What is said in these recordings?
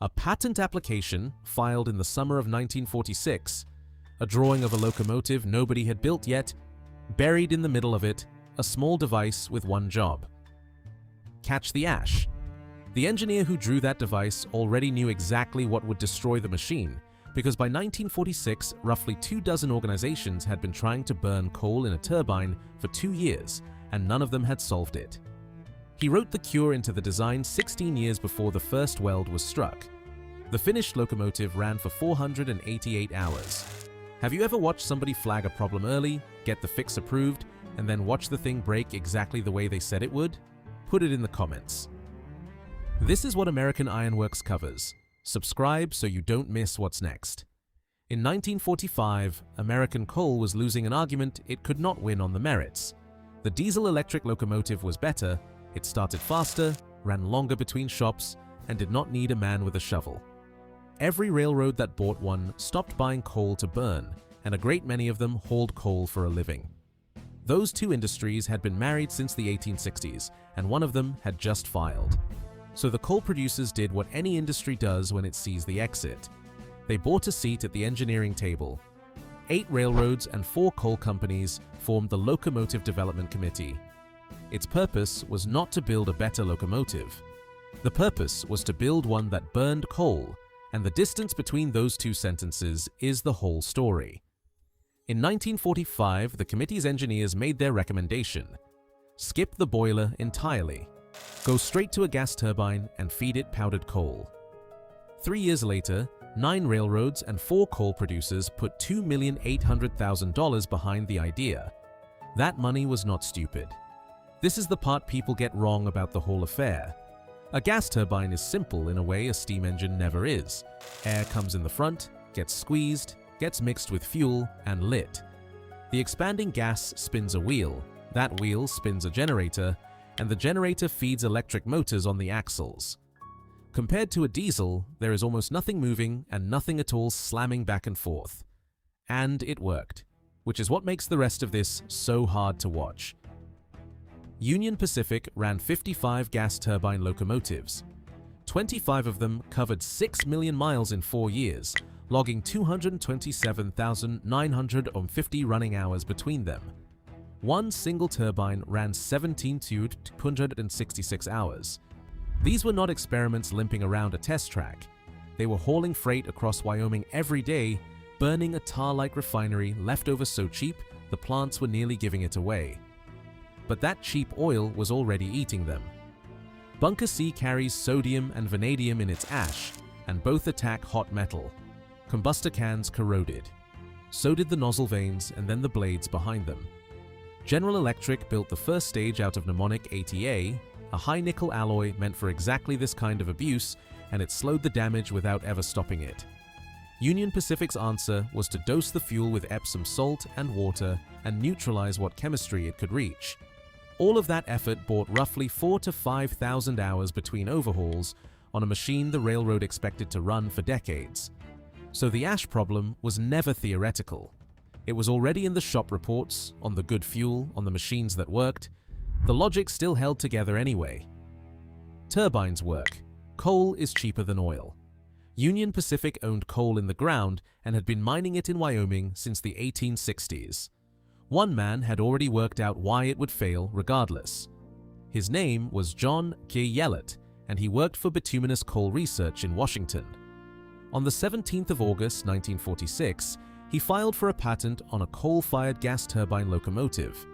A patent application filed in the summer of 1946, a drawing of a locomotive nobody had built yet, buried in the middle of it, a small device with one job: catch the ash. The engineer who drew that device already knew exactly what would destroy the machine, because by 1946, roughly 24 organizations had been trying to burn coal in a turbine for 2 years, and none of them had solved it. He wrote the cure into the design 16 years before the first weld was struck. The finished locomotive ran for 488 hours. Have you ever watched somebody flag a problem early, get the fix approved, and then watch the thing break exactly the way they said it would? Put it in the comments. This is what American Iron Works covers. Subscribe so you don't miss what's next. In 1945, American coal was losing an argument it could not win on the merits. The diesel-electric locomotive was better, it started faster, ran longer between shops, and did not need a man with a shovel. Every railroad that bought one stopped buying coal to burn, and a great many of them hauled coal for a living. Those two industries had been married since the 1860s, and one of them had just filed. So the coal producers did what any industry does when it sees the exit. They bought a seat at the engineering table. 8 railroads and 4 coal companies formed the Locomotive Development Committee. Its purpose was not to build a better locomotive. The purpose was to build one that burned coal, and the distance between those two sentences is the whole story. In 1945, the committee's engineers made their recommendation: skip the boiler entirely. Go straight to a gas turbine and feed it powdered coal. 3 years later, 9 railroads and 4 coal producers put $2,800,000 behind the idea. That money was not stupid. This is the part people get wrong about the whole affair. A gas turbine is simple in a way a steam engine never is. Air comes in the front, gets squeezed, gets mixed with fuel, and lit. The expanding gas spins a wheel, that wheel spins a generator, and the generator feeds electric motors on the axles. Compared to a diesel, there is almost nothing moving and nothing at all slamming back and forth. And it worked, which is what makes the rest of this so hard to watch. Union Pacific ran 55 gas turbine locomotives. 25 of them covered 6 million miles in 4 years, logging 227,950 running hours between them. One single turbine ran 17,266 hours. These were not experiments limping around a test track. They were hauling freight across Wyoming every day, burning a tar-like refinery left over so cheap the plants were nearly giving it away. But that cheap oil was already eating them. Bunker C carries sodium and vanadium in its ash, and both attack hot metal. Combustor cans corroded. So did the nozzle vanes and then the blades behind them. General Electric built the first stage out of mnemonic ATA, a high-nickel alloy meant for exactly this kind of abuse, and it slowed the damage without ever stopping it. Union Pacific's answer was to dose the fuel with Epsom salt and water and neutralize what chemistry it could reach. All of that effort bought roughly 4,000 to 5,000 hours between overhauls on a machine the railroad expected to run for decades. So the ash problem was never theoretical. It was already in the shop reports, on the good fuel, on the machines that worked. The logic still held together anyway. Turbines work. Coal is cheaper than oil. Union Pacific owned coal in the ground and had been mining it in Wyoming since the 1860s. One man had already worked out why it would fail regardless. His name was John K. Yellott, and he worked for Bituminous Coal Research in Washington. On the 17th of August 1946, he filed for a patent on a coal-fired gas turbine locomotive.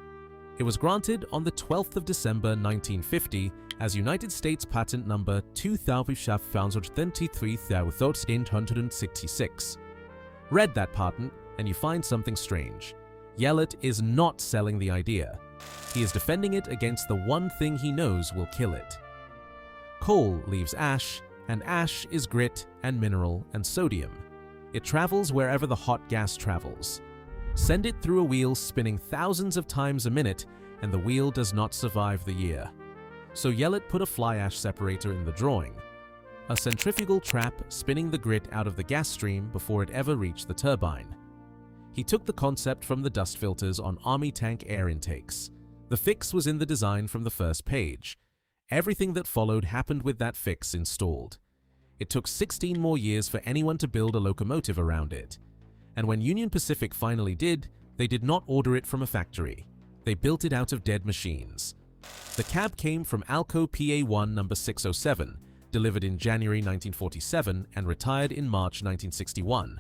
It was granted on the 12th of December 1950 as United States Patent Number 2033,866. Read that patent and you find something strange. Yellott is not selling the idea. He is defending it against the one thing he knows will kill it. Coal leaves ash, and ash is grit and mineral and sodium. It travels wherever the hot gas travels. Send it through a wheel spinning thousands of times a minute, and the wheel does not survive the year. So Yellott put a fly ash separator in the drawing, a centrifugal trap spinning the grit out of the gas stream before it ever reached the turbine. He took the concept from the dust filters on Army tank air intakes. The fix was in the design from the first page. Everything that followed happened with that fix installed. It took 16 more years for anyone to build a locomotive around it. And when Union Pacific finally did, they did not order it from a factory. They built it out of dead machines. The cab came from Alco PA-1 number 607, delivered in January 1947 and retired in March 1961.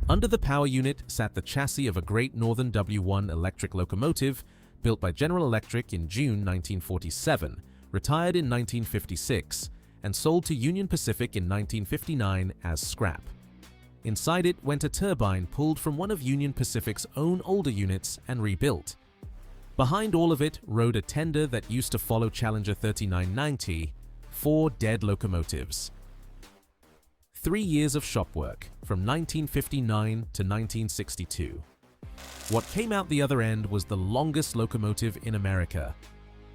Under the power unit sat the chassis of a Great Northern W1 electric locomotive built by General Electric in June 1947, retired in 1956, and sold to Union Pacific in 1959 as scrap. Inside it went a turbine pulled from one of Union Pacific's own older units and rebuilt. Behind all of it rode a tender that used to follow Challenger 3990, 4 dead locomotives. 3 years of shop work, from 1959 to 1962. What came out the other end was the longest locomotive in America.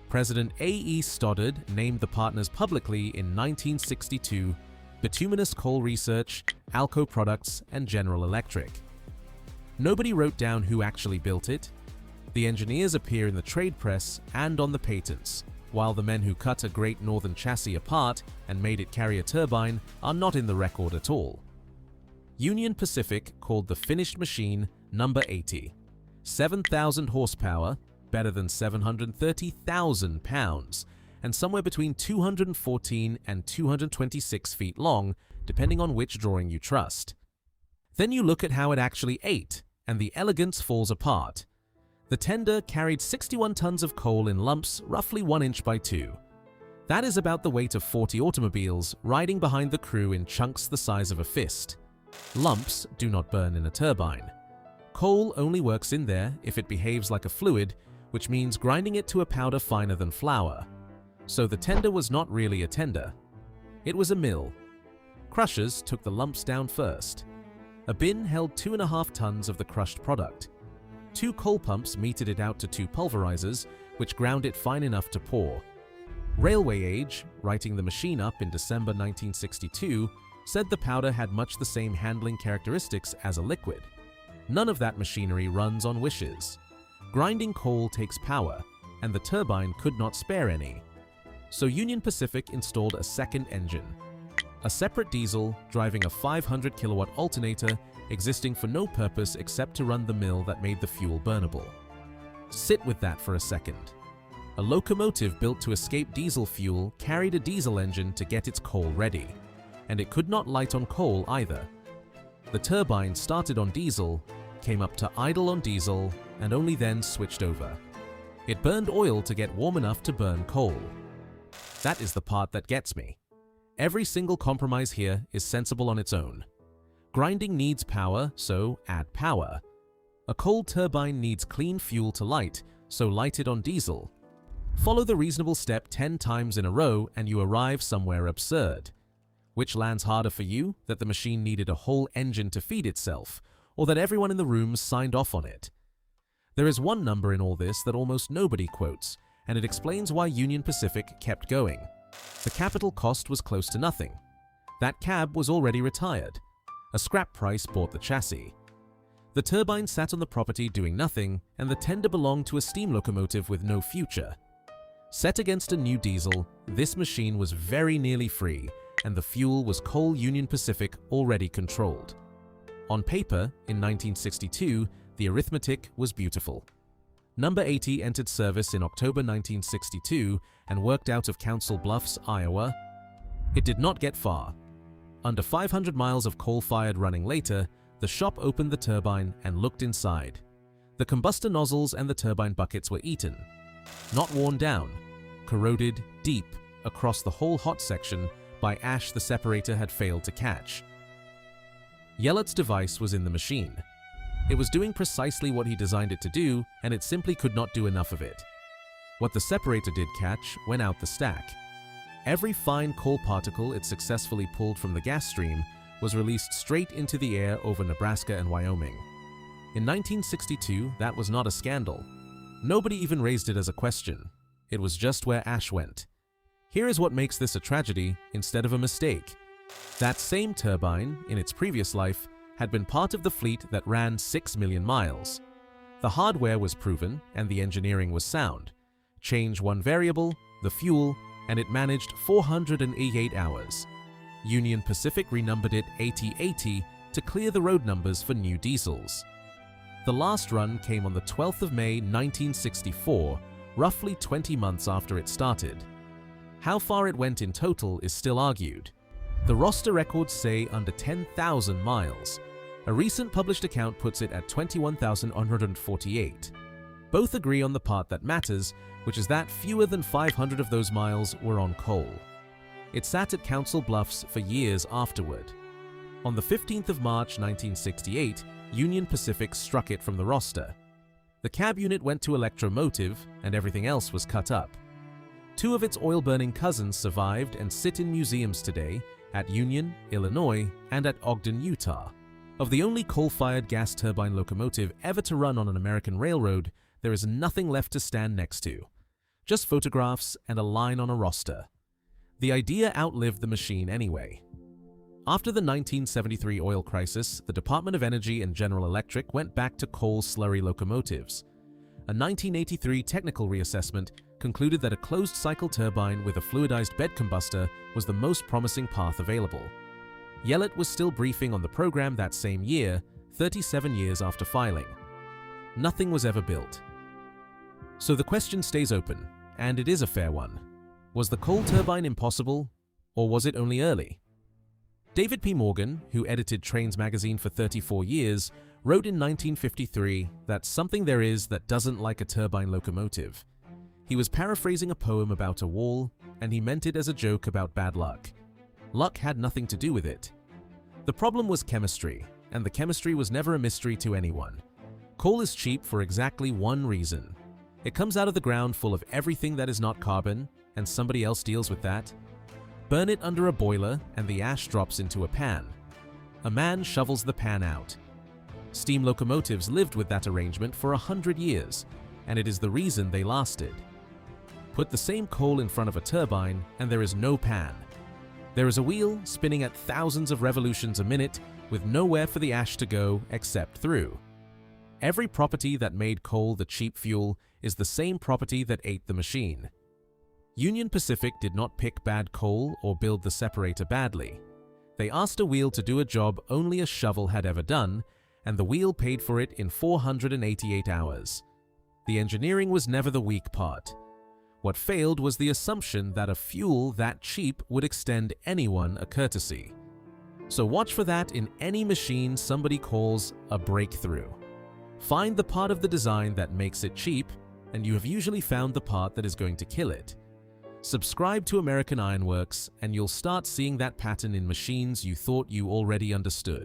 President A.E. Stoddard named the partners publicly in 1962 Bituminous Coal Research, Alco Products, and General Electric. Nobody wrote down who actually built it. The engineers appear in the trade press and on the patents, while the men who cut a Great Northern chassis apart and made it carry a turbine are not in the record at all. Union Pacific called the finished machine number 80. 7,000 horsepower, better than 730,000 pounds, and somewhere between 214 and 226 feet long, depending on which drawing you trust. Then you look at how it actually ate, and the elegance falls apart. The tender carried 61 tons of coal in lumps roughly 1 inch by 2. That is about the weight of 40 automobiles riding behind the crew in chunks the size of a fist. Lumps do not burn in a turbine. Coal only works in there if it behaves like a fluid, which means grinding it to a powder finer than flour. So the tender was not really a tender. It was a mill. Crushers took the lumps down first. A bin held 2.5 tons of the crushed product. 2 coal pumps meted it out to 2 pulverizers, which ground it fine enough to pour. Railway Age, writing the machine up in December 1962, said the powder had much the same handling characteristics as a liquid. None of that machinery runs on wishes. Grinding coal takes power, and the turbine could not spare any. So Union Pacific installed a second engine. A separate diesel driving a 500 kilowatt alternator existing for no purpose except to run the mill that made the fuel burnable. Sit with that for a second. A locomotive built to escape diesel fuel carried a diesel engine to get its coal ready, and it could not light on coal either. The turbine started on diesel, came up to idle on diesel, and only then switched over. It burned oil to get warm enough to burn coal. That is the part that gets me. Every single compromise here is sensible on its own. Grinding needs power, so add power. A coal turbine needs clean fuel to light, so light it on diesel. Follow the reasonable step 10 times in a row and you arrive somewhere absurd. Which lands harder for you, that the machine needed a whole engine to feed itself, or that everyone in the room signed off on it? There is one number in all this that almost nobody quotes, and it explains why Union Pacific kept going. The capital cost was close to nothing. That cab was already retired. A scrap price bought the chassis. The turbine sat on the property doing nothing, and the tender belonged to a steam locomotive with no future. Set against a new diesel, this machine was very nearly free, and the fuel was coal Union Pacific already controlled. On paper, in 1962, the arithmetic was beautiful. Number 80 entered service in October 1962 and worked out of Council Bluffs, Iowa. It did not get far. Under 500 miles of coal-fired running later, the shop opened the turbine and looked inside. The combustor nozzles and the turbine buckets were eaten. Not worn down, corroded deep across the whole hot section by ash the separator had failed to catch. Yellott's device was in the machine. It was doing precisely what he designed it to do, and it simply could not do enough of it. What the separator did catch went out the stack. Every fine coal particle it successfully pulled from the gas stream was released straight into the air over Nebraska and Wyoming. In 1962, that was not a scandal. Nobody even raised it as a question. It was just where ash went. Here is what makes this a tragedy instead of a mistake. That same turbine, in its previous life, had been part of the fleet that ran 6 million miles. The hardware was proven and the engineering was sound. Change one variable, the fuel, and it managed 488 hours. Union Pacific renumbered it 8080 to clear the road numbers for new diesels. The last run came on the 12th of May 1964, roughly 20 months after it started. How far it went in total is still argued. The roster records say under 10,000 miles. A recent published account puts it at 21,148. Both agree on the part that matters, which is that fewer than 500 of those miles were on coal. It sat at Council Bluffs for years afterward. On the 15th of March 1968, Union Pacific struck it from the roster. The cab unit went to electromotive, and everything else was cut up. Two of its oil-burning cousins survived and sit in museums today at Union, Illinois, and at Ogden, Utah. Of the only coal-fired gas turbine locomotive ever to run on an American railroad, there is nothing left to stand next to. Just photographs and a line on a roster. The idea outlived the machine anyway. After the 1973 oil crisis, the Department of Energy and General Electric went back to coal slurry locomotives. A 1983 technical reassessment concluded that a closed-cycle turbine with a fluidized bed combustor was the most promising path available. Yellott was still briefing on the program that same year, 37 years after filing. Nothing was ever built. So the question stays open, and it is a fair one. Was the coal turbine impossible, or was it only early? David P. Morgan, who edited Trains magazine for 34 years, wrote in 1953 that something there is that doesn't like a turbine locomotive. He was paraphrasing a poem about a wall, and he meant it as a joke about bad luck. Luck had nothing to do with it. The problem was chemistry, and the chemistry was never a mystery to anyone. Coal is cheap for exactly one reason. It comes out of the ground full of everything that is not carbon, and somebody else deals with that. Burn it under a boiler, and the ash drops into a pan. A man shovels the pan out. Steam locomotives lived with that arrangement for 100 years, and it is the reason they lasted. Put the same coal in front of a turbine, and there is no pan. There is a wheel spinning at thousands of revolutions a minute, with nowhere for the ash to go except through. Every property that made coal the cheap fuel is the same property that ate the machine. Union Pacific did not pick bad coal or build the separator badly. They asked a wheel to do a job only a shovel had ever done, and the wheel paid for it in 488 hours. The engineering was never the weak part. What failed was the assumption that a fuel that cheap would extend anyone a courtesy. So watch for that in any machine somebody calls a breakthrough. Find the part of the design that makes it cheap, and you have usually found the part that is going to kill it. Subscribe to American Iron Works, and you'll start seeing that pattern in machines you thought you already understood.